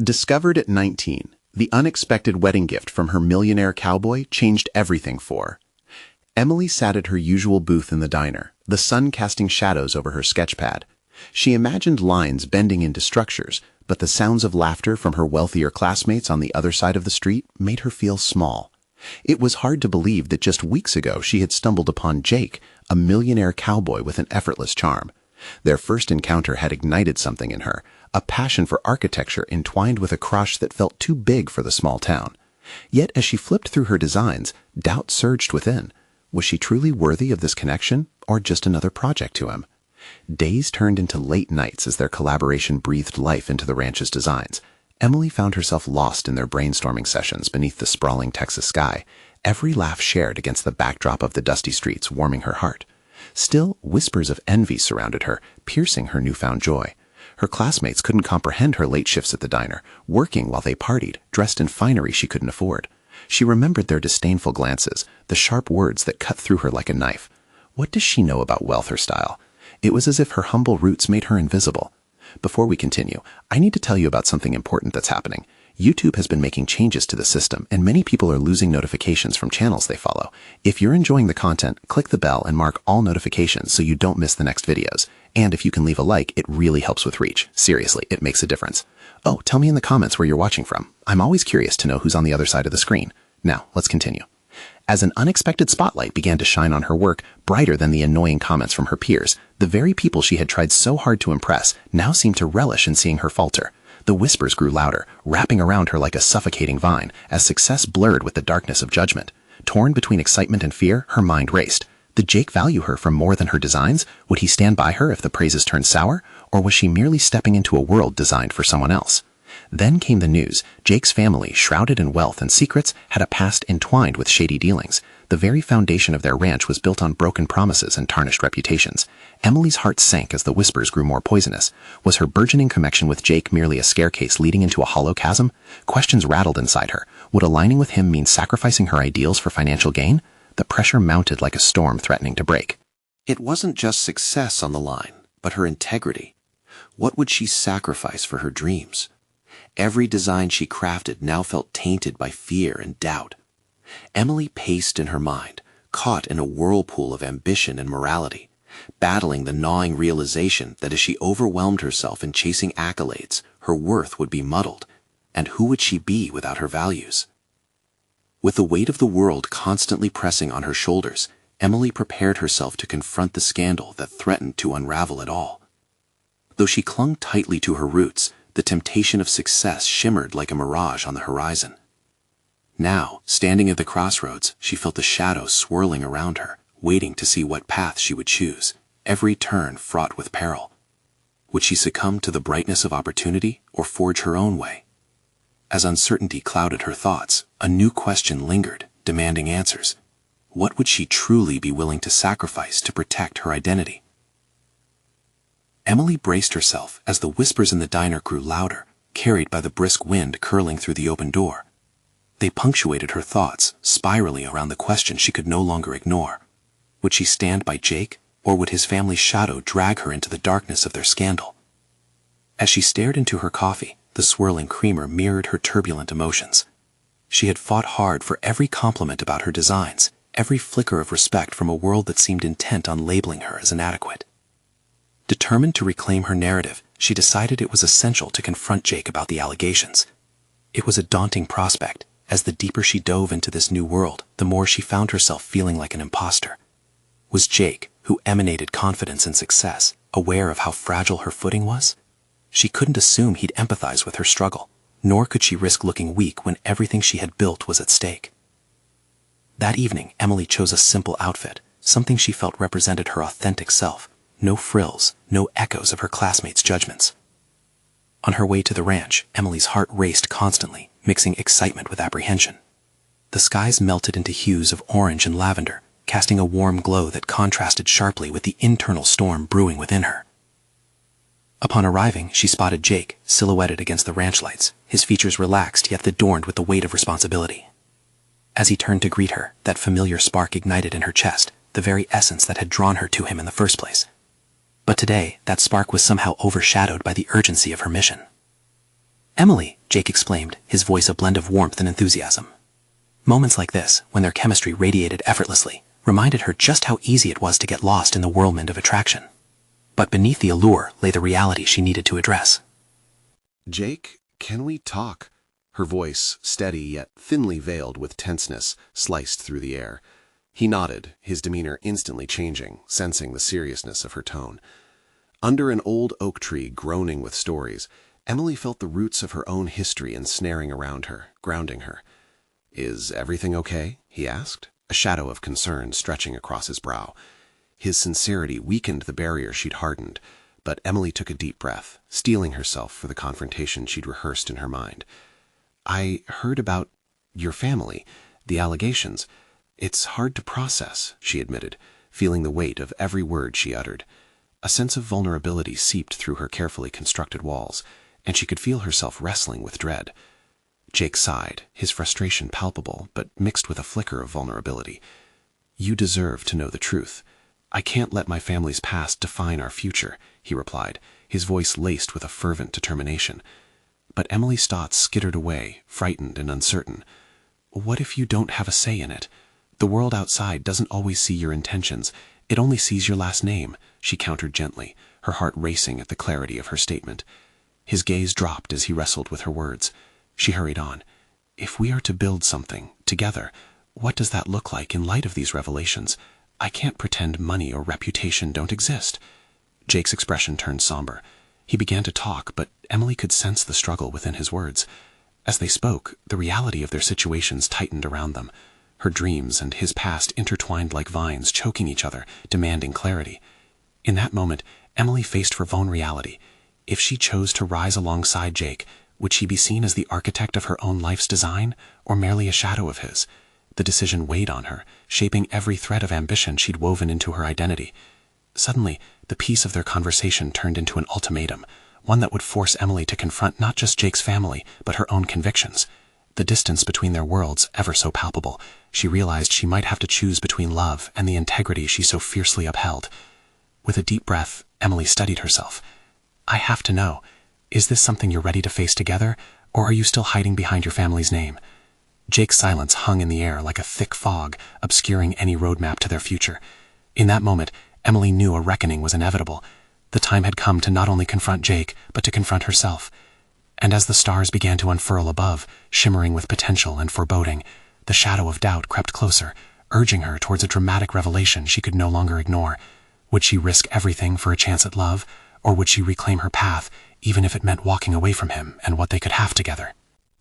Discovered at 19, the unexpected wedding gift from her Millionaire Cowboy changed everything for her. Emily sat at her usual booth in the diner, the sun casting shadows over her sketchpad. She imagined lines bending into structures, but the sounds of laughter from her wealthier classmates on the other side of the street made her feel small. It was hard to believe that just weeks ago she had stumbled upon Jake, a millionaire cowboy with an effortless charm. Their first encounter had ignited something in her, a passion for architecture entwined with a crush that felt too big for the small town. Yet as she flipped through her designs, doubt surged within. Was she truly worthy of this connection, or just another project to him? Days turned into late nights as their collaboration breathed life into the ranch's designs. Emily found herself lost in their brainstorming sessions beneath the sprawling Texas sky, every laugh shared against the backdrop of the dusty streets warming her heart. Still, whispers of envy surrounded her, piercing her newfound joy. Her classmates couldn't comprehend her late shifts at the diner, working while they partied, dressed in finery she couldn't afford. She remembered their disdainful glances, the sharp words that cut through her like a knife. What does she know about wealth or style? It was as if her humble roots made her invisible. Before we continue, I need to tell you about something important that's happening. YouTube has been making changes to the system, and many people are losing notifications from channels they follow. If you're enjoying the content, click the bell and mark all notifications so you don't miss the next videos. And if you can leave a like, it really helps with reach. Seriously, it makes a difference. Oh, tell me in the comments where you're watching from. I'm always curious to know who's on the other side of the screen. Now, let's continue. As an unexpected spotlight began to shine on her work, brighter than the annoying comments from her peers, the very people she had tried so hard to impress now seemed to relish in seeing her falter. The whispers grew louder, wrapping around her like a suffocating vine, as success blurred with the darkness of judgment. Torn between excitement and fear, her mind raced. Did Jake value her for more than her designs? Would he stand by her if the praises turned sour? Or was she merely stepping into a world designed for someone else? Then came the news. Jake's family, shrouded in wealth and secrets, had a past entwined with shady dealings. The very foundation of their ranch was built on broken promises and tarnished reputations. Emily's heart sank as the whispers grew more poisonous. Was her burgeoning connection with Jake merely a staircase leading into a hollow chasm? Questions rattled inside her. Would aligning with him mean sacrificing her ideals for financial gain? The pressure mounted like a storm threatening to break. It wasn't just success on the line, but her integrity. What would she sacrifice for her dreams? Every design she crafted now felt tainted by fear and doubt. Emily paced in her mind, caught in a whirlpool of ambition and morality, battling the gnawing realization that as she overwhelmed herself in chasing accolades, her worth would be muddled, and who would she be without her values? With the weight of the world constantly pressing on her shoulders, Emily prepared herself to confront the scandal that threatened to unravel it all. Though she clung tightly to her roots, the temptation of success shimmered like a mirage on the horizon. Now, standing at the crossroads, she felt the shadows swirling around her, waiting to see what path she would choose, every turn fraught with peril. Would she succumb to the brightness of opportunity or forge her own way? As uncertainty clouded her thoughts, a new question lingered, demanding answers. What would she truly be willing to sacrifice to protect her identity? Emily braced herself as the whispers in the diner grew louder, carried by the brisk wind curling through the open door. They punctuated her thoughts, spiraling around the question she could no longer ignore. Would she stand by Jake, or would his family's shadow drag her into the darkness of their scandal? As she stared into her coffee, the swirling creamer mirrored her turbulent emotions. She had fought hard for every compliment about her designs, every flicker of respect from a world that seemed intent on labeling her as inadequate. Determined to reclaim her narrative, she decided it was essential to confront Jake about the allegations. It was a daunting prospect. As the deeper she dove into this new world, the more she found herself feeling like an imposter. Was Jake, who emanated confidence and success, aware of how fragile her footing was? She couldn't assume he'd empathize with her struggle, nor could she risk looking weak when everything she had built was at stake. That evening, Emily chose a simple outfit, something she felt represented her authentic self. No frills, no echoes of her classmates' judgments. On her way to the ranch, Emily's heart raced constantly, mixing excitement with apprehension. The skies melted into hues of orange and lavender, casting a warm glow that contrasted sharply with the internal storm brewing within her. Upon arriving, she spotted Jake, silhouetted against the ranch lights, his features relaxed yet adorned with the weight of responsibility. As he turned to greet her, that familiar spark ignited in her chest, the very essence that had drawn her to him in the first place. But today, that spark was somehow overshadowed by the urgency of her mission. "Emily," Jake exclaimed, his voice a blend of warmth and enthusiasm. Moments like this, when their chemistry radiated effortlessly, reminded her just how easy it was to get lost in the whirlwind of attraction. But beneath the allure lay the reality she needed to address. Jake, can we talk? Her voice, steady yet thinly veiled with tenseness, sliced through the air. He nodded, his demeanor instantly changing, sensing the seriousness of her tone. Under an old oak tree groaning with stories, Emily felt the roots of her own history ensnaring around her, grounding her. "Is everything okay?" he asked, a shadow of concern stretching across his brow. His sincerity weakened the barrier she'd hardened, but Emily took a deep breath, steeling herself for the confrontation she'd rehearsed in her mind. "I heard about your family, the allegations. It's hard to process," she admitted, feeling the weight of every word she uttered. A sense of vulnerability seeped through her carefully constructed walls, and she could feel herself wrestling with dread. Jake sighed, his frustration palpable, but mixed with a flicker of vulnerability. "You deserve to know the truth. I can't let my family's past define our future," he replied, his voice laced with a fervent determination. But Emily's thoughts skittered away, frightened and uncertain. "What if you don't have a say in it? The world outside doesn't always see your intentions. It only sees your last name," she countered gently, her heart racing at the clarity of her statement. His gaze dropped as he wrestled with her words. She hurried on. "If we are to build something, together, what does that look like in light of these revelations? I can't pretend money or reputation don't exist." Jake's expression turned somber. He began to talk, but Emily could sense the struggle within his words. As they spoke, the reality of their situations tightened around them. Her dreams and his past intertwined like vines, choking each other, demanding clarity. In that moment, Emily faced her own reality. If she chose to rise alongside Jake, would she be seen as the architect of her own life's design, or merely a shadow of his? The decision weighed on her, shaping every thread of ambition she'd woven into her identity. Suddenly, the peace of their conversation turned into an ultimatum, one that would force Emily to confront not just Jake's family, but her own convictions. The distance between their worlds, ever so palpable, she realized she might have to choose between love and the integrity she so fiercely upheld. With a deep breath, Emily steadied herself. "I have to know, is this something you're ready to face together, or are you still hiding behind your family's name?" Jake's silence hung in the air like a thick fog, obscuring any roadmap to their future. In that moment, Emily knew a reckoning was inevitable. The time had come to not only confront Jake, but to confront herself. And as the stars began to unfurl above, shimmering with potential and foreboding, the shadow of doubt crept closer, urging her towards a dramatic revelation she could no longer ignore. Would she risk everything for a chance at love, or would she reclaim her path, even if it meant walking away from him and what they could have together?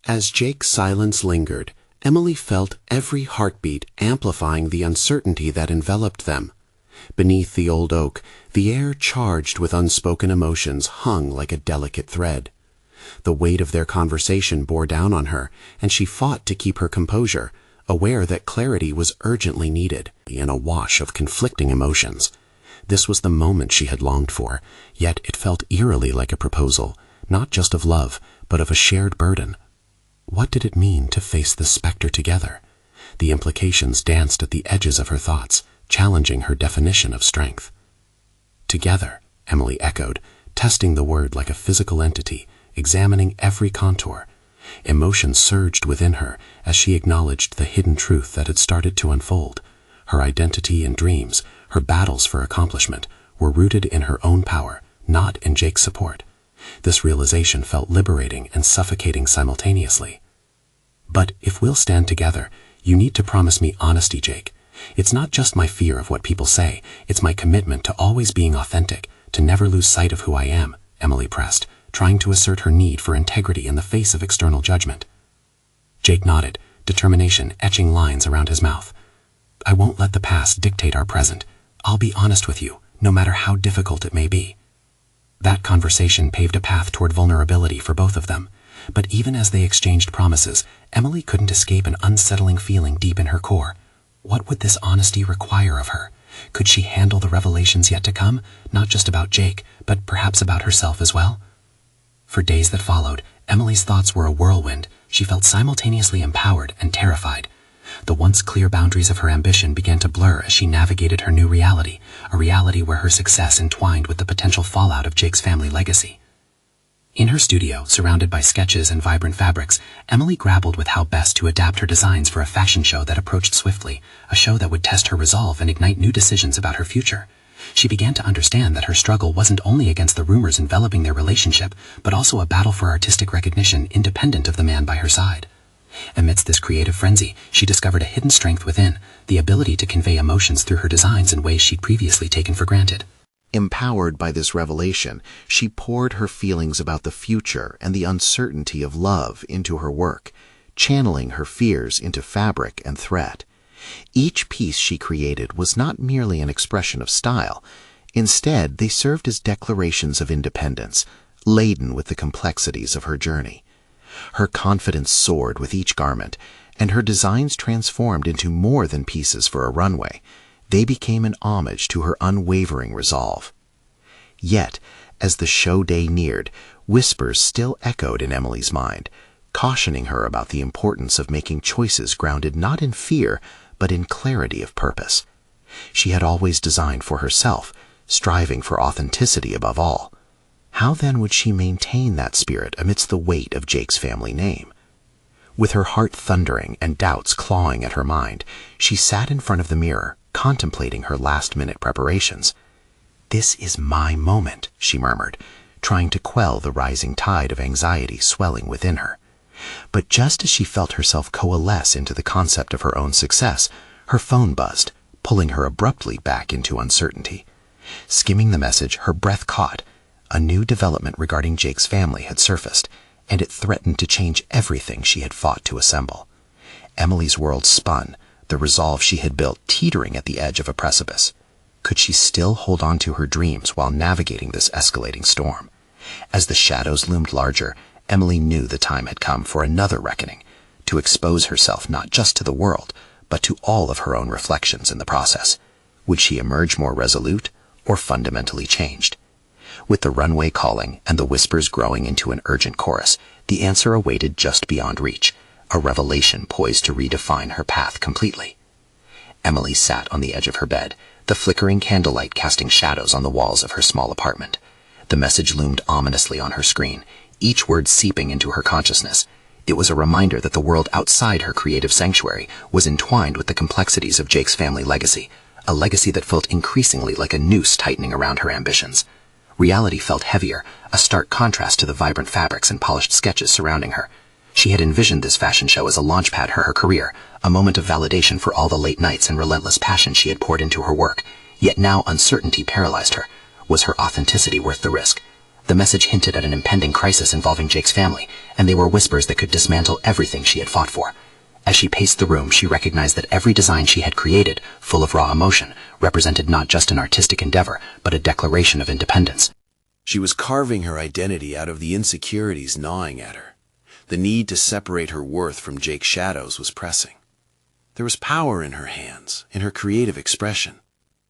As Jake's silence lingered, Emily felt every heartbeat amplifying the uncertainty that enveloped them. Beneath the old oak, the air charged with unspoken emotions hung like a delicate thread. The weight of their conversation bore down on her, and she fought to keep her composure, aware that clarity was urgently needed in a wash of conflicting emotions. This was the moment she had longed for, yet it felt eerily like a proposal, not just of love, but of a shared burden. What did it mean to face the specter together? The implications danced at the edges of her thoughts, challenging her definition of strength. "Together," Emily echoed, testing the word like a physical entity, examining every contour. Emotion surged within her as she acknowledged the hidden truth that had started to unfold. Her identity and dreams, her battles for accomplishment, were rooted in her own power, not in Jake's support. This realization felt liberating and suffocating simultaneously. "But if we'll stand together, you need to promise me honesty, Jake. It's not just my fear of what people say, it's my commitment to always being authentic, to never lose sight of who I am," Emily pressed, trying to assert her need for integrity in the face of external judgment. Jake nodded, determination etching lines around his mouth. "I won't let the past dictate our present. I'll be honest with you, no matter how difficult it may be." That conversation paved a path toward vulnerability for both of them. But even as they exchanged promises, Emily couldn't escape an unsettling feeling deep in her core. What would this honesty require of her? Could she handle the revelations yet to come, not just about Jake, but perhaps about herself as well? For days that followed, Emily's thoughts were a whirlwind. She felt simultaneously empowered and terrified. The once clear boundaries of her ambition began to blur as she navigated her new reality, a reality where her success entwined with the potential fallout of Jake's family legacy. In her studio, surrounded by sketches and vibrant fabrics, Emily grappled with how best to adapt her designs for a fashion show that approached swiftly, a show that would test her resolve and ignite new decisions about her future. She began to understand that her struggle wasn't only against the rumors enveloping their relationship, but also a battle for artistic recognition independent of the man by her side. Amidst this creative frenzy, she discovered a hidden strength within, the ability to convey emotions through her designs in ways she'd previously taken for granted. Empowered by this revelation, she poured her feelings about the future and the uncertainty of love into her work, channeling her fears into fabric and thread. Each piece she created was not merely an expression of style. Instead, they served as declarations of independence, laden with the complexities of her journey. Her confidence soared with each garment, and her designs transformed into more than pieces for a runway. They became an homage to her unwavering resolve. Yet, as the show day neared, whispers still echoed in Emily's mind, cautioning her about the importance of making choices grounded not in fear, but in clarity of purpose. She had always designed for herself, striving for authenticity above all. How then would she maintain that spirit amidst the weight of Jake's family name? With her heart thundering and doubts clawing at her mind, she sat in front of the mirror, contemplating her last-minute preparations. "This is my moment," she murmured, trying to quell the rising tide of anxiety swelling within her. But just as she felt herself coalesce into the concept of her own success, her phone buzzed, pulling her abruptly back into uncertainty. Skimming the message, her breath caught. A new development regarding Jake's family had surfaced, and it threatened to change everything she had fought to assemble. Emily's world spun, the resolve she had built teetering at the edge of a precipice. Could she still hold on to her dreams while navigating this escalating storm? As the shadows loomed larger, Emily knew the time had come for another reckoning, to expose herself not just to the world, but to all of her own reflections in the process. Would she emerge more resolute or fundamentally changed? With the runway calling and the whispers growing into an urgent chorus, the answer awaited just beyond reach, a revelation poised to redefine her path completely. Emily sat on the edge of her bed, the flickering candlelight casting shadows on the walls of her small apartment. The message loomed ominously on her screen, each word seeping into her consciousness. It was a reminder that the world outside her creative sanctuary was entwined with the complexities of Jake's family legacy, a legacy that felt increasingly like a noose tightening around her ambitions. Reality felt heavier, a stark contrast to the vibrant fabrics and polished sketches surrounding her. She had envisioned this fashion show as a launchpad for her career, a moment of validation for all the late nights and relentless passion she had poured into her work. Yet now uncertainty paralyzed her. Was her authenticity worth the risk? The message hinted at an impending crisis involving Jake's family, and they were whispers that could dismantle everything she had fought for. As she paced the room, she recognized that every design she had created, full of raw emotion, represented not just an artistic endeavor, but a declaration of independence. She was carving her identity out of the insecurities gnawing at her. The need to separate her worth from Jake's shadows was pressing. There was power in her hands, in her creative expression.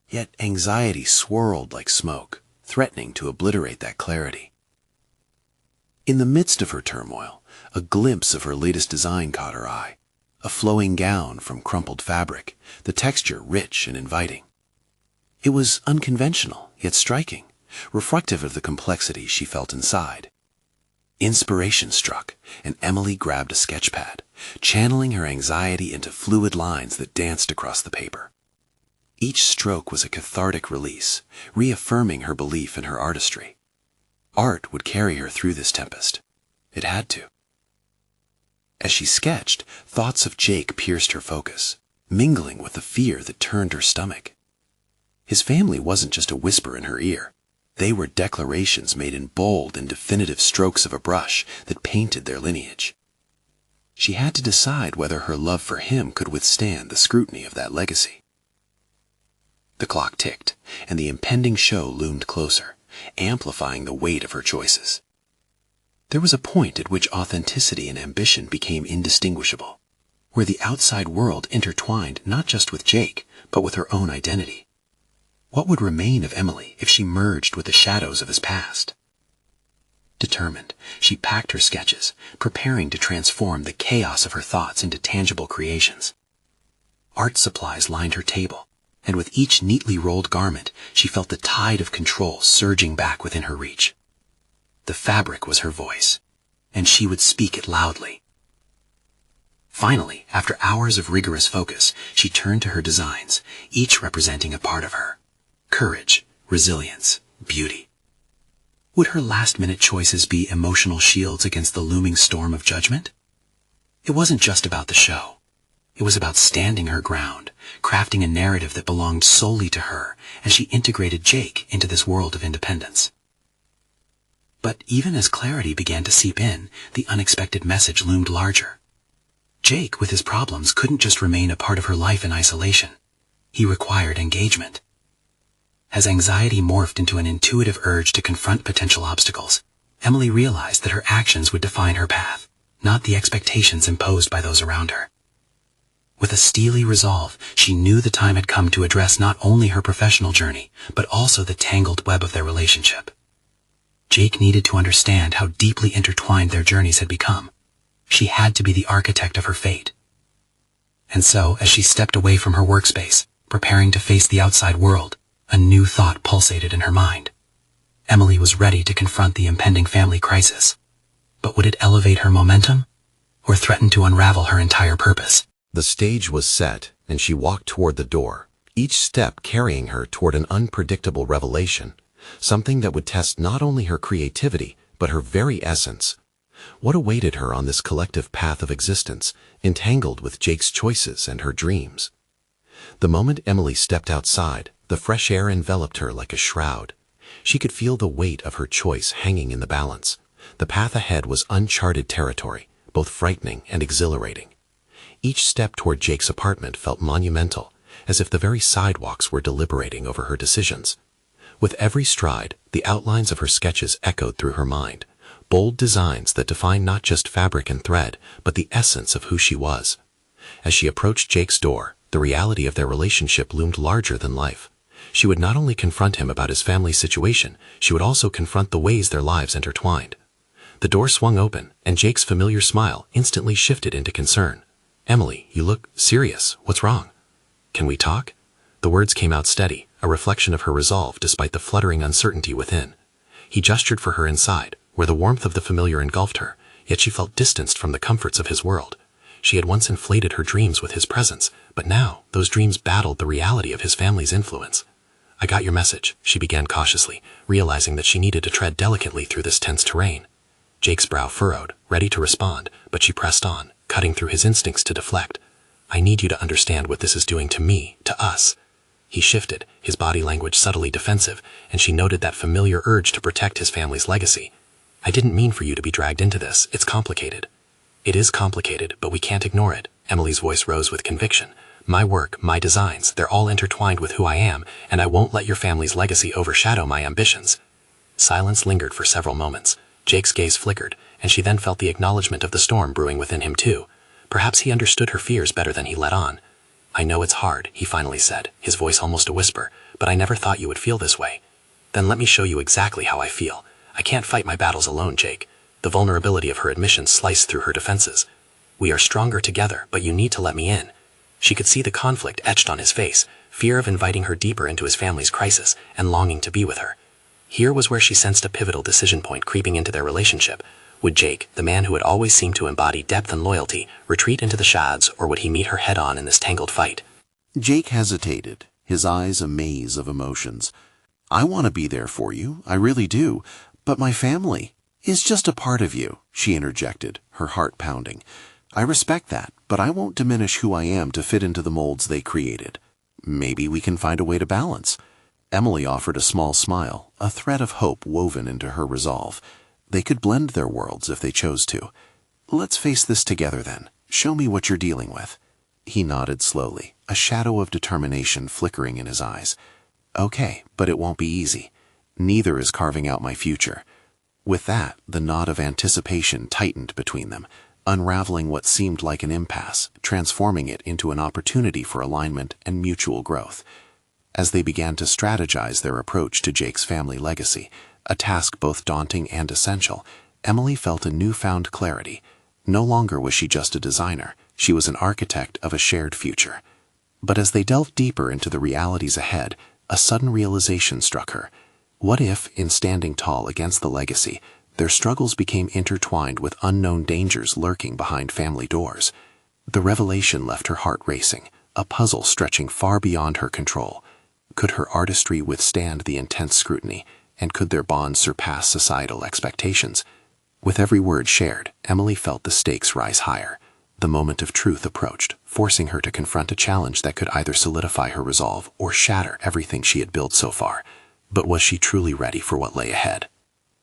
Yet anxiety swirled like smoke, threatening to obliterate that clarity. In the midst of her turmoil, a glimpse of her latest design caught her eye. A flowing gown from crumpled fabric, the texture rich and inviting. It was unconventional, yet striking, reflective of the complexity she felt inside. Inspiration struck, and Emily grabbed a sketch pad, channeling her anxiety into fluid lines that danced across the paper. Each stroke was a cathartic release, reaffirming her belief in her artistry. Art would carry her through this tempest. It had to. As she sketched, thoughts of Jake pierced her focus, mingling with the fear that turned her stomach. His family wasn't just a whisper in her ear. They were declarations made in bold and definitive strokes of a brush that painted their lineage. She had to decide whether her love for him could withstand the scrutiny of that legacy. The clock ticked, and the impending show loomed closer, amplifying the weight of her choices. There was a point at which authenticity and ambition became indistinguishable, where the outside world intertwined not just with Jake, but with her own identity. What would remain of Emily if she merged with the shadows of his past? Determined, she packed her sketches, preparing to transform the chaos of her thoughts into tangible creations. Art supplies lined her table, and with each neatly rolled garment, she felt the tide of control surging back within her reach. The fabric was her voice, and she would speak it loudly. Finally, after hours of rigorous focus, she turned to her designs, each representing a part of her. Courage, resilience, beauty. Would her last-minute choices be emotional shields against the looming storm of judgment? It wasn't just about the show. It was about standing her ground, crafting a narrative that belonged solely to her as she integrated Jake into this world of independence. But even as clarity began to seep in, the unexpected message loomed larger. Jake, with his problems, couldn't just remain a part of her life in isolation. He required engagement. As anxiety morphed into an intuitive urge to confront potential obstacles, Emily realized that her actions would define her path, not the expectations imposed by those around her. With a steely resolve, she knew the time had come to address not only her professional journey, but also the tangled web of their relationship. Jake needed to understand how deeply intertwined their journeys had become. She had to be the architect of her fate. And so, as she stepped away from her workspace, preparing to face the outside world, a new thought pulsated in her mind. Emily was ready to confront the impending family crisis. But would it elevate her momentum, or threaten to unravel her entire purpose? The stage was set, and she walked toward the door, each step carrying her toward an unpredictable revelation, something that would test not only her creativity, but her very essence. What awaited her on this collective path of existence, entangled with Jake's choices and her dreams? The moment Emily stepped outside, the fresh air enveloped her like a shroud. She could feel the weight of her choice hanging in the balance. The path ahead was uncharted territory, both frightening and exhilarating. Each step toward Jake's apartment felt monumental, as if the very sidewalks were deliberating over her decisions. With every stride, the outlines of her sketches echoed through her mind, bold designs that defined not just fabric and thread, but the essence of who she was. As she approached Jake's door, the reality of their relationship loomed larger than life. She would not only confront him about his family situation, she would also confront the ways their lives intertwined. The door swung open, and Jake's familiar smile instantly shifted into concern. "Emily, you look serious. What's wrong?" "Can we talk?" The words came out steady, a reflection of her resolve despite the fluttering uncertainty within. He gestured for her inside, where the warmth of the familiar engulfed her, yet she felt distanced from the comforts of his world. She had once inflated her dreams with his presence, but now those dreams battled the reality of his family's influence. "I got your message," she began cautiously, realizing that she needed to tread delicately through this tense terrain. Jake's brow furrowed, ready to respond, but she pressed on, cutting through his instincts to deflect. "I need you to understand what this is doing to me, to us." He shifted, his body language subtly defensive, and she noted that familiar urge to protect his family's legacy. "I didn't mean for you to be dragged into this. It's complicated." "It is complicated, but we can't ignore it." Emily's voice rose with conviction. "My work, my designs, they're all intertwined with who I am, and I won't let your family's legacy overshadow my ambitions." Silence lingered for several moments. Jake's gaze flickered, and she then felt the acknowledgement of the storm brewing within him too. Perhaps he understood her fears better than he let on. "I know it's hard," he finally said, his voice almost a whisper, "but I never thought you would feel this way." "Then let me show you exactly how I feel. I can't fight my battles alone, Jake." The vulnerability of her admission sliced through her defenses. "We are stronger together, but you need to let me in." She could see the conflict etched on his face, fear of inviting her deeper into his family's crisis, and longing to be with her. Here was where she sensed a pivotal decision point creeping into their relationship. Would Jake, the man who had always seemed to embody depth and loyalty, retreat into the shadows, or would he meet her head-on in this tangled fight? Jake hesitated, his eyes a maze of emotions. "I want to be there for you, I really do, but my family is just a part of you," she interjected, her heart pounding. "I respect that, but I won't diminish who I am to fit into the molds they created. Maybe we can find a way to balance." Emily offered a small smile, a thread of hope woven into her resolve. They could blend their worlds if they chose to. "Let's face this together then. Show me what you're dealing with." He nodded slowly, a shadow of determination flickering in his eyes. "Okay, but it won't be easy. Neither is carving out my future." With that, the knot of anticipation tightened between them, unraveling what seemed like an impasse, transforming it into an opportunity for alignment and mutual growth. As they began to strategize their approach to Jake's family legacy, a task both daunting and essential, Emily felt a newfound clarity. No longer was she just a designer, she was an architect of a shared future. But as they delved deeper into the realities ahead, a sudden realization struck her. What if, in standing tall against the legacy, Their struggles became intertwined with unknown dangers lurking behind family doors. The revelation left her heart racing, a puzzle stretching far beyond her control. Could her artistry withstand the intense scrutiny, and could their bond surpass societal expectations? With every word shared, Emily felt the stakes rise higher. The moment of truth approached, forcing her to confront a challenge that could either solidify her resolve or shatter everything she had built so far. But was she truly ready for what lay ahead?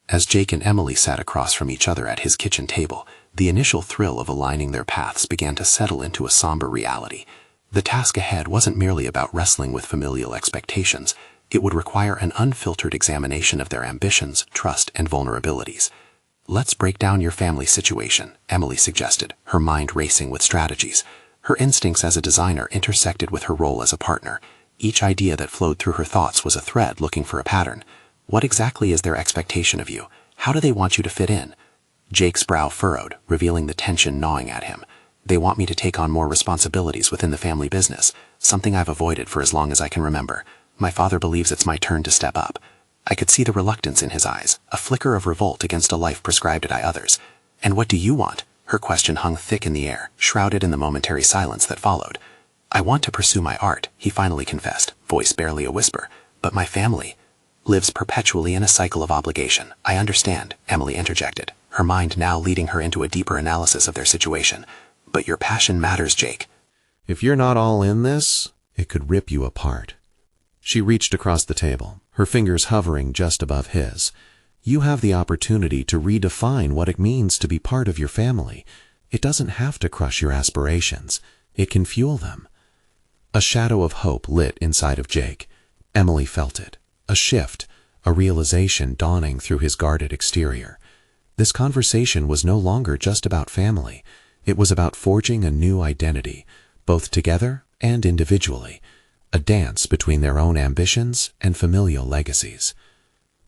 As Jake and Emily sat across from each other at his kitchen table, the initial thrill of aligning their paths began to settle into a somber reality. The task ahead wasn't merely about wrestling with familial expectations. It would require an unfiltered examination of their ambitions, trust, and vulnerabilities. "Let's break down your family situation," Emily suggested, her mind racing with strategies. Her instincts as a designer intersected with her role as a partner. Each idea that flowed through her thoughts was a thread looking for a pattern. What exactly is their expectation of you? How do they want you to fit in? Jake's brow furrowed, revealing the tension gnawing at him. "They want me to take on more responsibilities within the family business, something I've avoided for as long as I can remember. My father believes it's my turn to step up." I could see the reluctance in his eyes, a flicker of revolt against a life prescribed by others. "And what do you want?" Her question hung thick in the air, shrouded in the momentary silence that followed. "I want to pursue my art," he finally confessed, voice barely a whisper. "But my family lives perpetually in a cycle of obligation." "I understand," Emily interjected, her mind now leading her into a deeper analysis of their situation. "But your passion matters, Jake." "If you're not all in this, it could rip you apart." She reached across the table, her fingers hovering just above his. "You have the opportunity to redefine what it means to be part of your family. It doesn't have to crush your aspirations. It can fuel them." A shadow of hope lit inside of Jake. Emily felt it. A shift, a realization dawning through his guarded exterior. This conversation was no longer just about family. It was about forging a new identity, both together and individually. A dance between their own ambitions and familial legacies.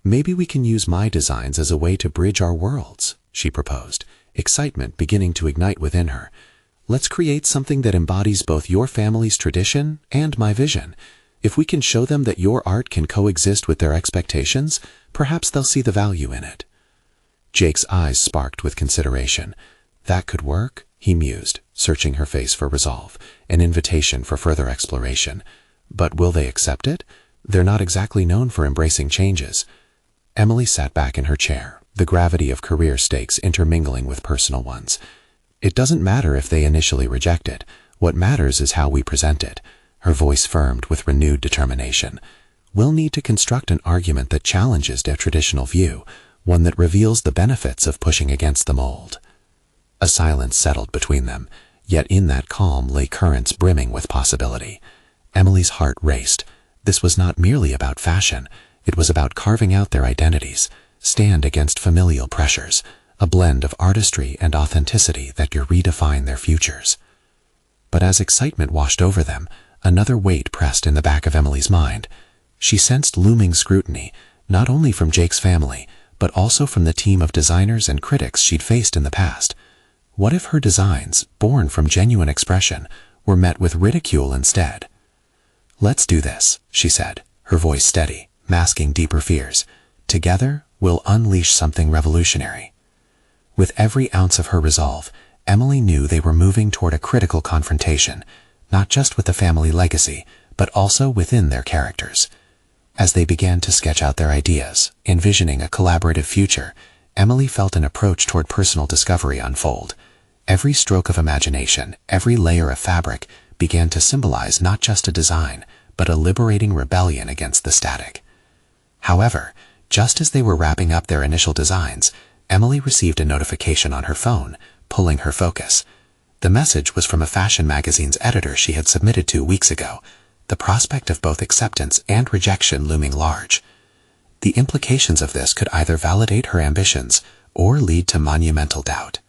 "Maybe we can use my designs as a way to bridge our worlds," she proposed, excitement beginning to ignite within her. "Let's create something that embodies both your family's tradition and my vision. If we can show them that your art can coexist with their expectations, perhaps they'll see the value in it." Jake's eyes sparked with consideration. "That could work," he mused, searching her face for resolve, an invitation for further exploration. "But will they accept it? They're not exactly known for embracing changes." Emily sat back in her chair, the gravity of career stakes intermingling with personal ones. "It doesn't matter if they initially reject it. What matters is how we present it." Her voice firmed with renewed determination. "We'll need to construct an argument that challenges their traditional view, one that reveals the benefits of pushing against the mold." A silence settled between them, yet in that calm lay currents brimming with possibility. Emily's heart raced. This was not merely about fashion. It was about carving out their identities, stand against familial pressures, a blend of artistry and authenticity that could redefine their futures. But as excitement washed over them, another weight pressed in the back of Emily's mind. She sensed looming scrutiny, not only from Jake's family, but also from the team of designers and critics she'd faced in the past. What if her designs, born from genuine expression, were met with ridicule instead? "Let's do this," she said, her voice steady, masking deeper fears. "Together, we'll unleash something revolutionary." With every ounce of her resolve, Emily knew they were moving toward a critical confrontation, not just with the family legacy, but also within their characters. As they began to sketch out their ideas, envisioning a collaborative future, Emily felt an approach toward personal discovery unfold. Every stroke of imagination, every layer of fabric, began to symbolize not just a design, but a liberating rebellion against the static. However, just as they were wrapping up their initial designs, Emily received a notification on her phone, pulling her focus. The message was from a fashion magazine's editor she had submitted to weeks ago, the prospect of both acceptance and rejection looming large. The implications of this could either validate her ambitions or lead to monumental doubt.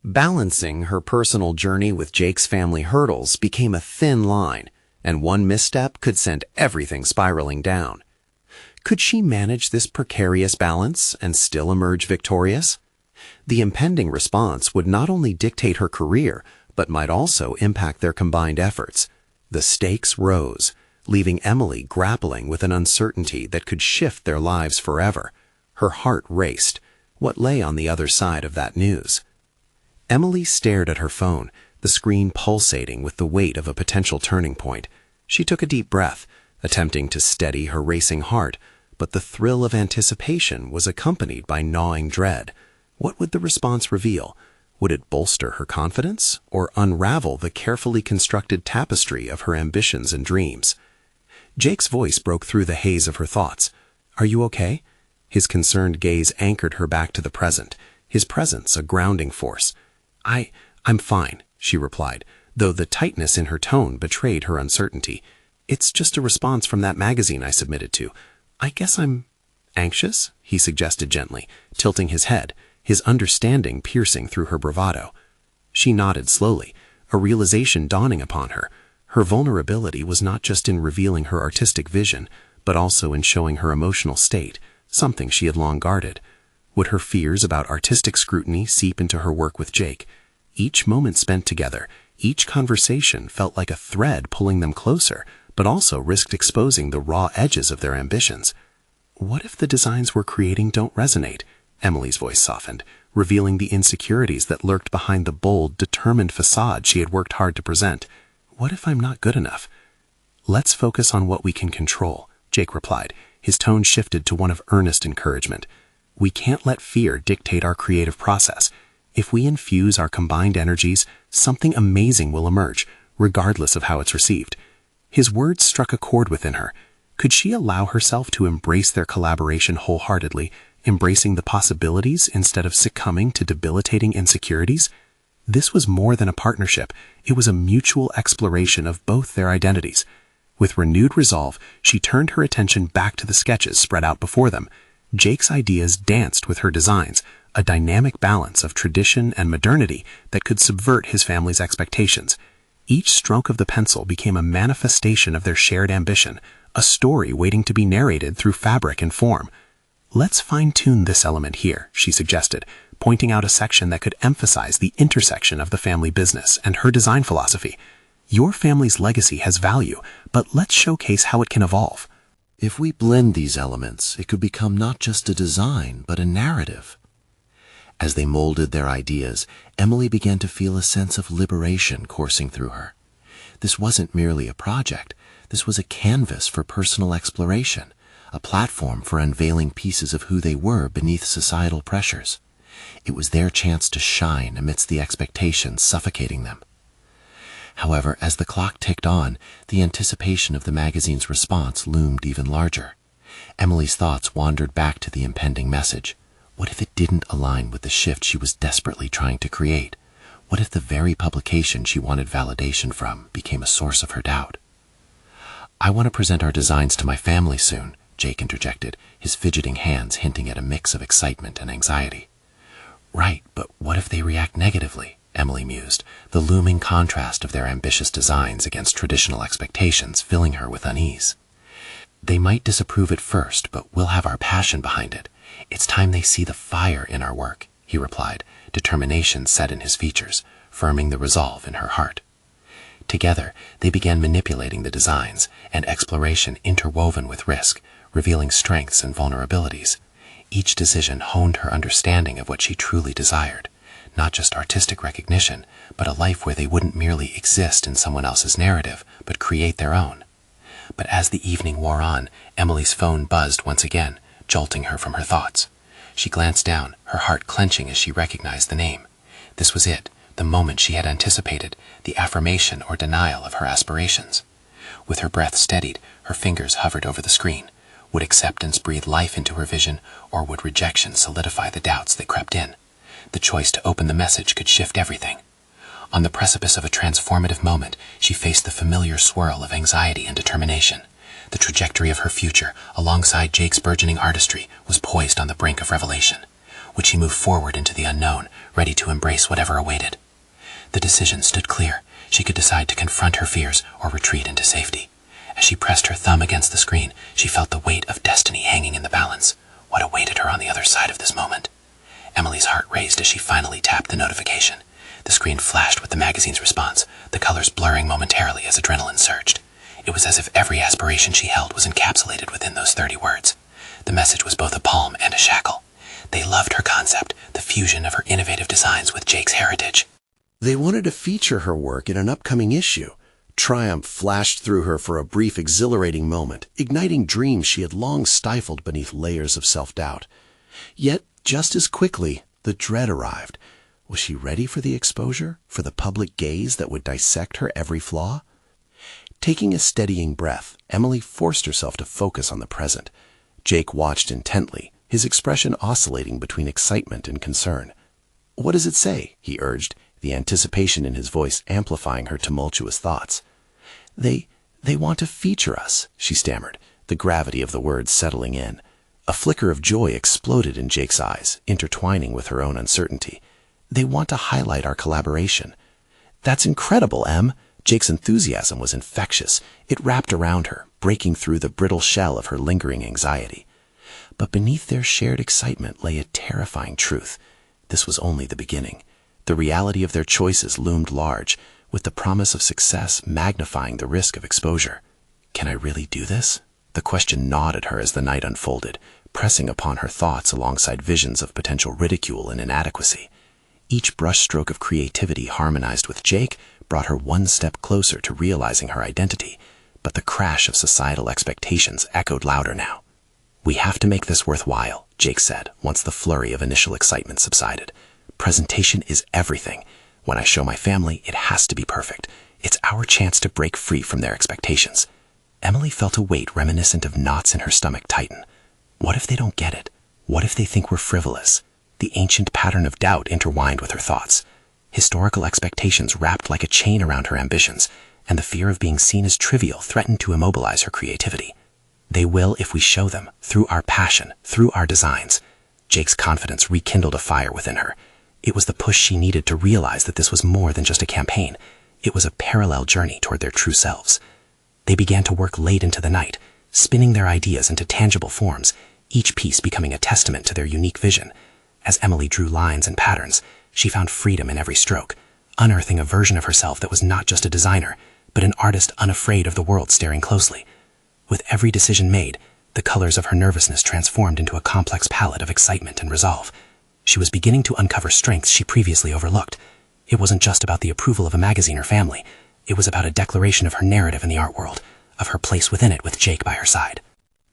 Balancing her personal journey with Jake's family hurdles became a thin line, and one misstep could send everything spiraling down. Could she manage this precarious balance and still emerge victorious? The impending response would not only dictate her career, but might also impact their combined efforts. The stakes rose, leaving Emily grappling with an uncertainty that could shift their lives forever. Her heart raced. What lay on the other side of that news? Emily stared at her phone, the screen pulsating with the weight of a potential turning point. She took a deep breath, attempting to steady her racing heart, but the thrill of anticipation was accompanied by gnawing dread. What would the response reveal? Would it bolster her confidence or unravel the carefully constructed tapestry of her ambitions and dreams? Jake's voice broke through the haze of her thoughts. "Are you okay?" His concerned gaze anchored her back to the present, his presence a grounding force. I'm fine," she replied, though the tightness in her tone betrayed her uncertainty. "It's just a response from that magazine I submitted to. I guess I'm anxious," he suggested gently, tilting his head, his understanding piercing through her bravado. She nodded slowly, a realization dawning upon her. Her vulnerability was not just in revealing her artistic vision, but also in showing her emotional state, something she had long guarded. Would her fears about artistic scrutiny seep into her work with Jake? Each moment spent together, each conversation felt like a thread pulling them closer, but also risked exposing the raw edges of their ambitions. What if the designs we're creating don't resonate? Emily's voice softened, revealing the insecurities that lurked behind the bold, determined facade she had worked hard to present. What if I'm not good enough? "Let's focus on what we can control," Jake replied, his tone shifted to one of earnest encouragement. "We can't let fear dictate our creative process. If we infuse our combined energies, something amazing will emerge, regardless of how it's received." His words struck a chord within her. Could she allow herself to embrace their collaboration wholeheartedly, embracing the possibilities instead of succumbing to debilitating insecurities? This was more than a partnership. It was a mutual exploration of both their identities. With renewed resolve, she turned her attention back to the sketches spread out before them. Jake's ideas danced with her designs, a dynamic balance of tradition and modernity that could subvert his family's expectations. Each stroke of the pencil became a manifestation of their shared ambition, a story waiting to be narrated through fabric and form. "Let's fine-tune this element here," she suggested, pointing out a section that could emphasize the intersection of the family business and her design philosophy. "Your family's legacy has value, but let's showcase how it can evolve." If we blend these elements, it could become not just a design, but a narrative. As they molded their ideas, Emily began to feel a sense of liberation coursing through her. This wasn't merely a project. This was a canvas for personal exploration, a platform for unveiling pieces of who they were beneath societal pressures. It was their chance to shine amidst the expectations suffocating them. However, as the clock ticked on, the anticipation of the magazine's response loomed even larger. Emily's thoughts wandered back to the impending message. What if it didn't align with the shift she was desperately trying to create? What if the very publication she wanted validation from became a source of her doubt? "I want to present our designs to my family soon," Jake interjected, his fidgeting hands hinting at a mix of excitement and anxiety. "Right, but what if they react negatively?" Emily mused, the looming contrast of their ambitious designs against traditional expectations filling her with unease. "They might disapprove at first, but we'll have our passion behind it. It's time they see the fire in our work," he replied, determination set in his features, firming the resolve in her heart. Together, they began manipulating the designs, an exploration interwoven with risk, revealing strengths and vulnerabilities. Each decision honed her understanding of what she truly desired, not just artistic recognition, but a life where they wouldn't merely exist in someone else's narrative, but create their own. But as the evening wore on, Emily's phone buzzed once again, jolting her from her thoughts. She glanced down, her heart clenching as she recognized the name. This was it, the moment she had anticipated, the affirmation or denial of her aspirations. With her breath steadied, her fingers hovered over the screen. Would acceptance breathe life into her vision, or would rejection solidify the doubts that crept in? The choice to open the message could shift everything. On the precipice of a transformative moment, she faced the familiar swirl of anxiety and determination. The trajectory of her future, alongside Jake's burgeoning artistry, was poised on the brink of revelation. Would she move forward into the unknown, ready to embrace whatever awaited? The decision stood clear. She could decide to confront her fears or retreat into safety. As she pressed her thumb against the screen, she felt the weight of destiny hanging in the balance. What awaited her on the other side of this moment? Emily's heart raced as she finally tapped the notification. The screen flashed with the magazine's response, the colors blurring momentarily as adrenaline surged. It was as if every aspiration she held was encapsulated within those 30 words. The message was both a palm and a shackle. They loved her concept, the fusion of her innovative designs with Jake's heritage. They wanted to feature her work in an upcoming issue. Triumph flashed through her for a brief, exhilarating moment, igniting dreams she had long stifled beneath layers of self-doubt. Yet, just as quickly, the dread arrived. Was she ready for the exposure, for the public gaze that would dissect her every flaw? Taking a steadying breath, Emily forced herself to focus on the present. Jake watched intently, his expression oscillating between excitement and concern. "What does it say?" he urged, the anticipation in his voice amplifying her tumultuous thoughts. They want to feature us," she stammered, the gravity of the words settling in. A flicker of joy exploded in Jake's eyes, intertwining with her own uncertainty. "They want to highlight our collaboration." "That's incredible, Em." Jake's enthusiasm was infectious. It wrapped around her, breaking through the brittle shell of her lingering anxiety. But beneath their shared excitement lay a terrifying truth. This was only the beginning. The reality of their choices loomed large, with the promise of success magnifying the risk of exposure. "Can I really do this?" The question gnawed at her as the night unfolded, pressing upon her thoughts alongside visions of potential ridicule and inadequacy. Each brushstroke of creativity harmonized with Jake brought her one step closer to realizing her identity, but the crash of societal expectations echoed louder now. "We have to make this worthwhile," Jake said, once the flurry of initial excitement subsided. "Presentation is everything. When I show my family, it has to be perfect. It's our chance to break free from their expectations." Emily felt a weight reminiscent of knots in her stomach tighten. What if they don't get it? What if they think we're frivolous? The ancient pattern of doubt intertwined with her thoughts. Historical expectations wrapped like a chain around her ambitions, and the fear of being seen as trivial threatened to immobilize her creativity. "They will if we show them, through our passion, through our designs." Jake's confidence rekindled a fire within her. It was the push she needed to realize that this was more than just a campaign. It was a parallel journey toward their true selves. They began to work late into the night, spinning their ideas into tangible forms, each piece becoming a testament to their unique vision. As Emily drew lines and patterns, she found freedom in every stroke, unearthing a version of herself that was not just a designer, but an artist unafraid of the world staring closely. With every decision made, the colors of her nervousness transformed into a complex palette of excitement and resolve. She was beginning to uncover strengths she previously overlooked. It wasn't just about the approval of a magazine or family. It was about a declaration of her narrative in the art world, of her place within it with Jake by her side.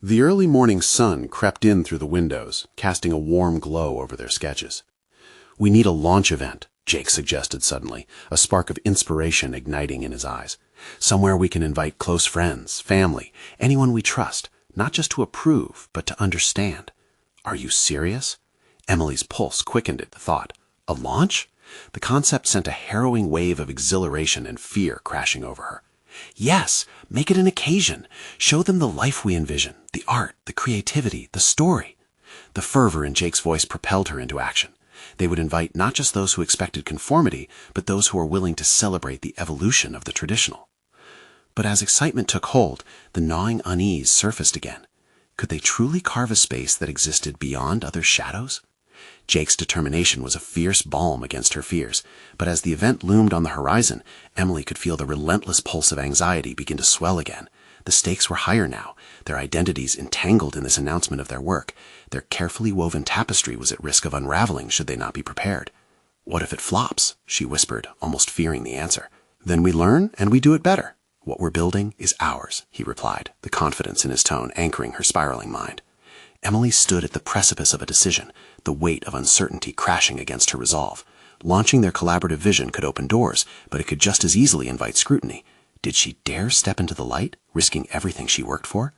The early morning sun crept in through the windows, casting a warm glow over their sketches. "We need a launch event," Jake suggested suddenly, a spark of inspiration igniting in his eyes. "Somewhere we can invite close friends, family, anyone we trust, not just to approve, but to understand." "Are you serious?" Emily's pulse quickened at the thought. A launch? The concept sent a harrowing wave of exhilaration and fear crashing over her. "Yes, make it an occasion. Show them the life we envision, the art, the creativity, the story." The fervor in Jake's voice propelled her into action. They would invite not just those who expected conformity, but those who were willing to celebrate the evolution of the traditional. But as excitement took hold, the gnawing unease surfaced again. Could they truly carve a space that existed beyond other shadows? Jake's determination was a fierce balm against her fears, but as the event loomed on the horizon, Emily could feel the relentless pulse of anxiety begin to swell again. The stakes were higher now, their identities entangled in this announcement of their work. Their carefully woven tapestry was at risk of unraveling should they not be prepared. "What if it flops?" she whispered, almost fearing the answer. "Then we learn and we do it better. What we're building is ours," he replied, the confidence in his tone anchoring her spiraling mind. Emily stood at the precipice of a decision, the weight of uncertainty crashing against her resolve. Launching their collaborative vision could open doors, but it could just as easily invite scrutiny. Did she dare step into the light, risking everything she worked for?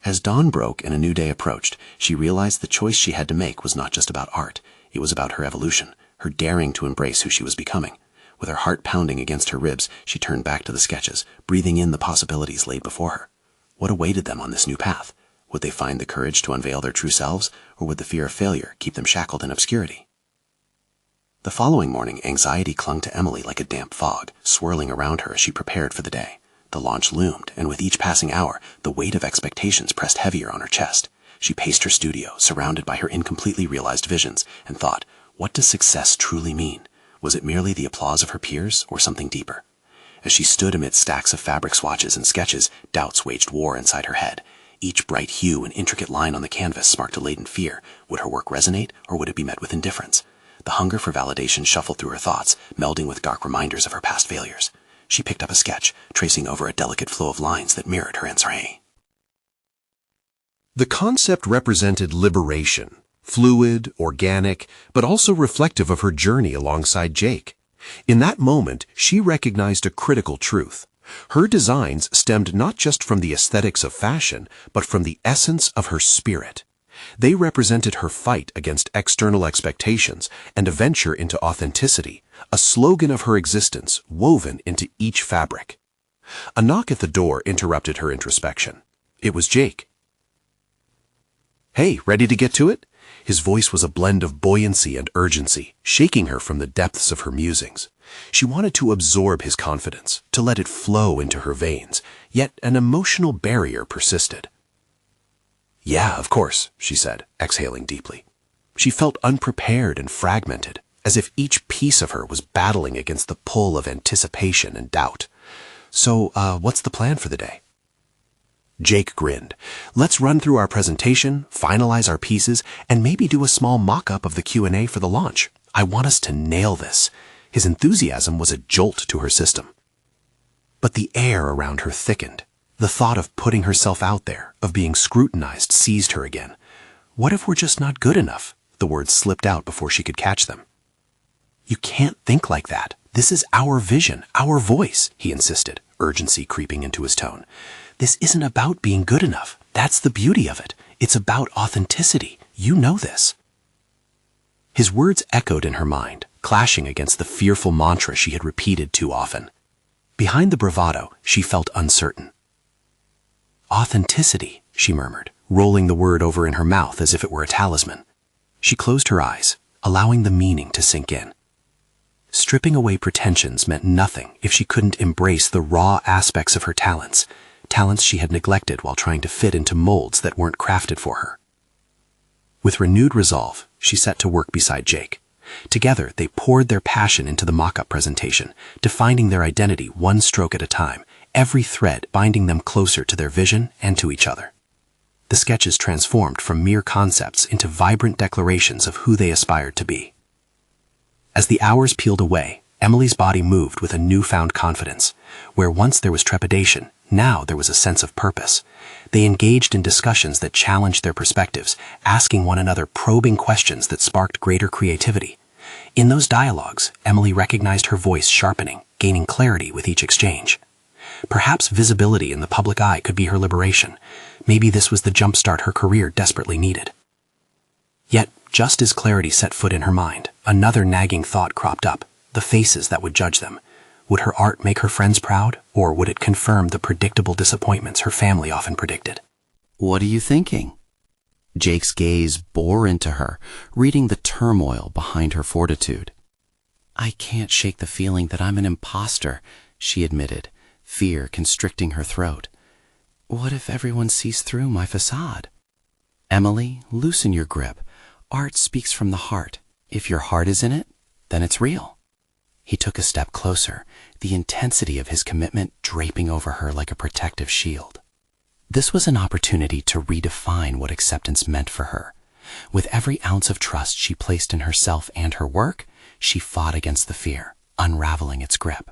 As dawn broke and a new day approached, she realized the choice she had to make was not just about art. It was about her evolution, her daring to embrace who she was becoming. With her heart pounding against her ribs, she turned back to the sketches, breathing in the possibilities laid before her. What awaited them on this new path? Would they find the courage to unveil their true selves, or would the fear of failure keep them shackled in obscurity? The following morning, anxiety clung to Emily like a damp fog, swirling around her as she prepared for the day. The launch loomed, and with each passing hour, the weight of expectations pressed heavier on her chest. She paced her studio, surrounded by her incompletely realized visions, and thought, what does success truly mean? Was it merely the applause of her peers, or something deeper? As she stood amid stacks of fabric swatches and sketches, doubts waged war inside her head. Each bright hue and intricate line on the canvas sparked a latent fear. Would her work resonate, or would it be met with indifference? The hunger for validation shuffled through her thoughts, melding with dark reminders of her past failures. She picked up a sketch, tracing over a delicate flow of lines that mirrored her entrain. The concept represented liberation, fluid, organic, but also reflective of her journey alongside Jake. In that moment, she recognized a critical truth. Her designs stemmed not just from the aesthetics of fashion, but from the essence of her spirit. They represented her fight against external expectations and a venture into authenticity, a slogan of her existence woven into each fabric. A knock at the door interrupted her introspection. It was Jake. "Hey, ready to get to it?" His voice was a blend of buoyancy and urgency, shaking her from the depths of her musings. She wanted to absorb his confidence, to let it flow into her veins, yet an emotional barrier persisted. "Yeah, of course," she said, exhaling deeply. She felt unprepared and fragmented, as if each piece of her was battling against the pull of anticipation and doubt. "So, what's the plan for the day?" Jake grinned. "Let's run through our presentation, finalize our pieces, and maybe do a small mock-up of the Q&A for the launch. I want us to nail this." His enthusiasm was a jolt to her system. But the air around her thickened. The thought of putting herself out there, of being scrutinized, seized her again. What if we're just not good enough? The words slipped out before she could catch them. "You can't think like that. This is our vision, our voice," he insisted, urgency creeping into his tone. "This isn't about being good enough. That's the beauty of it. It's about authenticity. You know this." His words echoed in her mind, clashing against the fearful mantra she had repeated too often. Behind the bravado, she felt uncertain. "Authenticity," she murmured, rolling the word over in her mouth as if it were a talisman. She closed her eyes, allowing the meaning to sink in. Stripping away pretensions meant nothing if she couldn't embrace the raw aspects of her talents she had neglected while trying to fit into molds that weren't crafted for her. With renewed resolve, she set to work beside Jake. Together, they poured their passion into the mock-up presentation, defining their identity one stroke at a time, every thread binding them closer to their vision and to each other. The sketches transformed from mere concepts into vibrant declarations of who they aspired to be. As the hours peeled away, Emily's body moved with a newfound confidence. Where once there was trepidation, now there was a sense of purpose. They engaged in discussions that challenged their perspectives, asking one another probing questions that sparked greater creativity. In those dialogues, Emily recognized her voice sharpening, gaining clarity with each exchange. Perhaps visibility in the public eye could be her liberation. Maybe this was the jumpstart her career desperately needed. Yet, just as clarity set foot in her mind, another nagging thought cropped up, the faces that would judge them. Would her art make her friends proud, or would it confirm the predictable disappointments her family often predicted? "What are you thinking?" Jake's gaze bore into her, reading the turmoil behind her fortitude. "I can't shake the feeling that I'm an imposter," she admitted, fear constricting her throat. "What if everyone sees through my facade?" "Emily, loosen your grip. Art speaks from the heart. If your heart is in it, then it's real." He took a step closer, the intensity of his commitment draping over her like a protective shield. This was an opportunity to redefine what acceptance meant for her. With every ounce of trust she placed in herself and her work, she fought against the fear, unraveling its grip.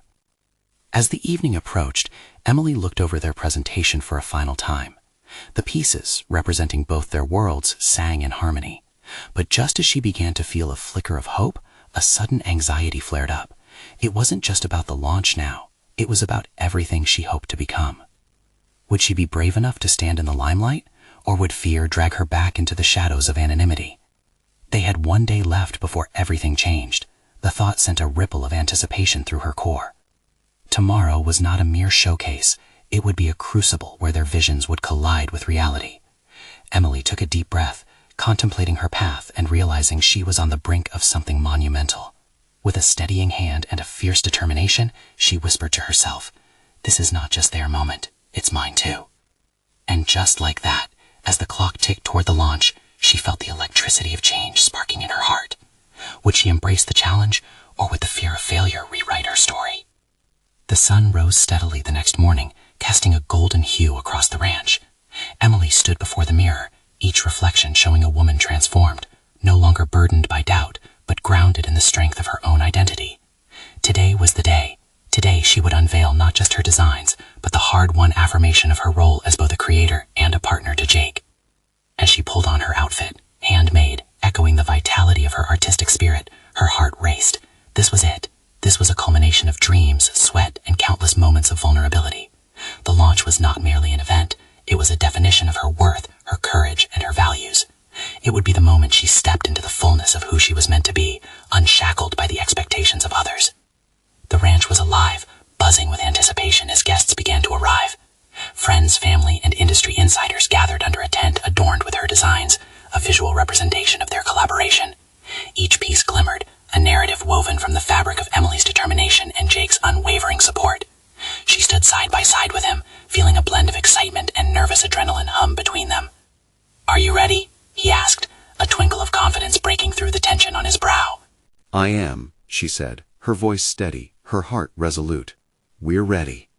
As the evening approached, Emily looked over their presentation for a final time. The pieces, representing both their worlds, sang in harmony. But just as she began to feel a flicker of hope, a sudden anxiety flared up. It wasn't just about the launch now. It was about everything she hoped to become. Would she be brave enough to stand in the limelight, or would fear drag her back into the shadows of anonymity? They had one day left before everything changed. The thought sent a ripple of anticipation through her core. Tomorrow was not a mere showcase. It would be a crucible where their visions would collide with reality. Emily took a deep breath, contemplating her path and realizing she was on the brink of something monumental. With a steadying hand and a fierce determination, she whispered to herself, "This is not just their moment, it's mine too." And just like that, as the clock ticked toward the launch, she felt the electricity of change sparking in her heart. Would she embrace the challenge, or would the fear of failure rewrite her story? The sun rose steadily the next morning, casting a golden hue across the ranch. Emily stood before the mirror, each reflection showing a woman transformed, no longer burdened by doubt, but grounded in the strength of her own identity. Today was the day. Today she would unveil not just her designs, but the hard-won affirmation of her role as both a creator and a partner to Jake. As she pulled on her outfit, handmade, echoing the vitality of her artistic spirit, her heart raced. This was it. This was a culmination of dreams, sweat, and countless moments of vulnerability. The launch was not merely an event. It was a definition of her worth, her courage, and her values. It would be the moment she stepped into the fullness of who she was meant to be, unshackled by the expectations of others. The ranch was alive, buzzing with anticipation as guests began to arrive. Friends, family, and industry insiders gathered under a tent adorned with her designs, a visual representation of their collaboration. Each piece glimmered, a narrative woven from the fabric of Emily's determination and Jake's unwavering support. She stood side by side with him, feeling a blend of excitement and nervous adrenaline hum between them. "Are you ready?" he asked, a twinkle of confidence breaking through the tension on his brow. "I am," she said, her voice steady, her heart resolute. "We're ready."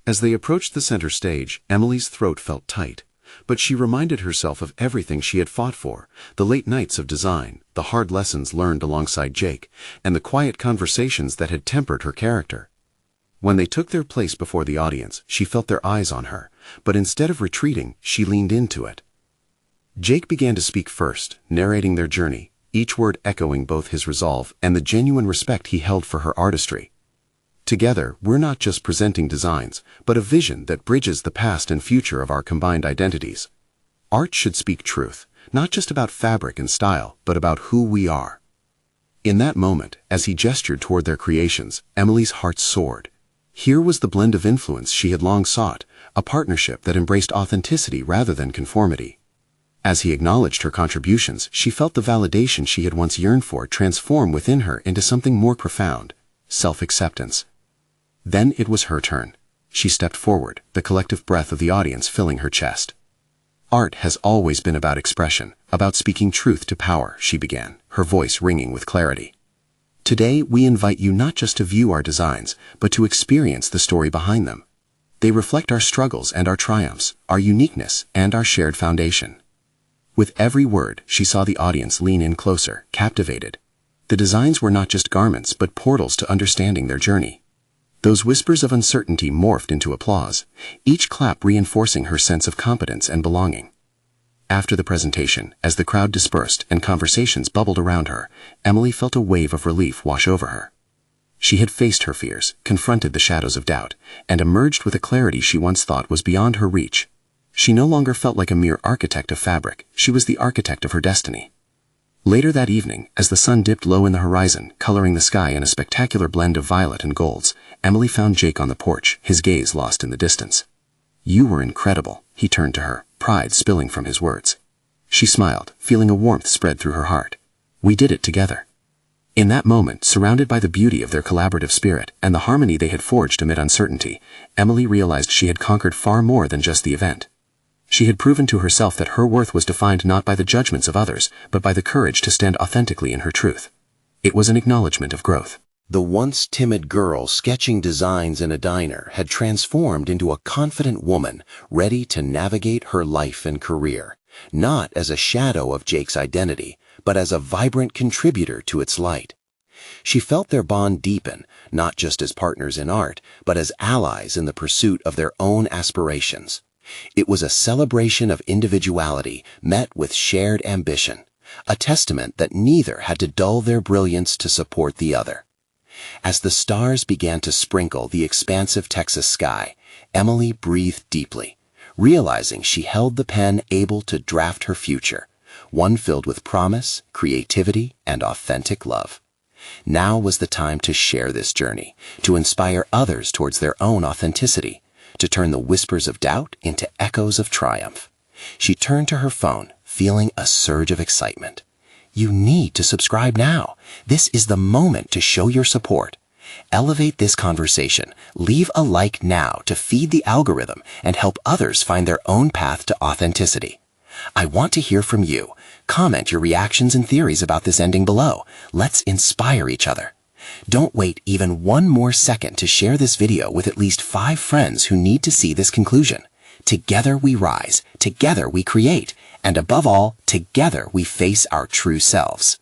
As they approached the center stage, Emily's throat felt tight, but she reminded herself of everything she had fought for, the late nights of design, the hard lessons learned alongside Jake, and the quiet conversations that had tempered her character. When they took their place before the audience, she felt their eyes on her, but instead of retreating, she leaned into it. Jake began to speak first, narrating their journey, each word echoing both his resolve and the genuine respect he held for her artistry. "Together, we're not just presenting designs, but a vision that bridges the past and future of our combined identities. Art should speak truth, not just about fabric and style, but about who we are." In that moment, as he gestured toward their creations, Emily's heart soared. Here was the blend of influence she had long sought, a partnership that embraced authenticity rather than conformity. As he acknowledged her contributions, she felt the validation she had once yearned for transform within her into something more profound: self-acceptance. Then it was her turn. She stepped forward, the collective breath of the audience filling her chest. "Art has always been about expression, about speaking truth to power," she began, her voice ringing with clarity. "Today, we invite you not just to view our designs, but to experience the story behind them. They reflect our struggles and our triumphs, our uniqueness and our shared foundation." With every word, she saw the audience lean in closer, captivated. The designs were not just garments, but portals to understanding their journey. Those whispers of uncertainty morphed into applause, each clap reinforcing her sense of competence and belonging. After the presentation, as the crowd dispersed and conversations bubbled around her, Emily felt a wave of relief wash over her. She had faced her fears, confronted the shadows of doubt, and emerged with a clarity she once thought was beyond her reach. She no longer felt like a mere architect of fabric, she was the architect of her destiny. Later that evening, as the sun dipped low in the horizon, coloring the sky in a spectacular blend of violet and golds, Emily found Jake on the porch, his gaze lost in the distance. "You were incredible," he turned to her, pride spilling from his words. She smiled, feeling a warmth spread through her heart. "We did it together." In that moment, surrounded by the beauty of their collaborative spirit and the harmony they had forged amid uncertainty, Emily realized she had conquered far more than just the event. She had proven to herself that her worth was defined not by the judgments of others, but by the courage to stand authentically in her truth. It was an acknowledgement of growth. The once timid girl sketching designs in a diner had transformed into a confident woman ready to navigate her life and career, not as a shadow of Jake's identity, but as a vibrant contributor to its light. She felt their bond deepen, not just as partners in art, but as allies in the pursuit of their own aspirations. It was a celebration of individuality met with shared ambition, a testament that neither had to dull their brilliance to support the other. As the stars began to sprinkle the expansive Texas sky, Emily breathed deeply, realizing she held the pen able to draft her future, one filled with promise, creativity, and authentic love. Now was the time to share this journey, to inspire others towards their own authenticity, to turn the whispers of doubt into echoes of triumph. She turned to her phone, feeling a surge of excitement. You need to subscribe now. This is the moment to show your support. Elevate this conversation. Leave a like now to feed the algorithm and help others find their own path to authenticity. I want to hear from you. Comment your reactions and theories about this ending below. Let's inspire each other. Don't wait even one more second to share this video with at least 5 friends who need to see this conclusion. Together we rise, together we create, And above all, together we face our true selves.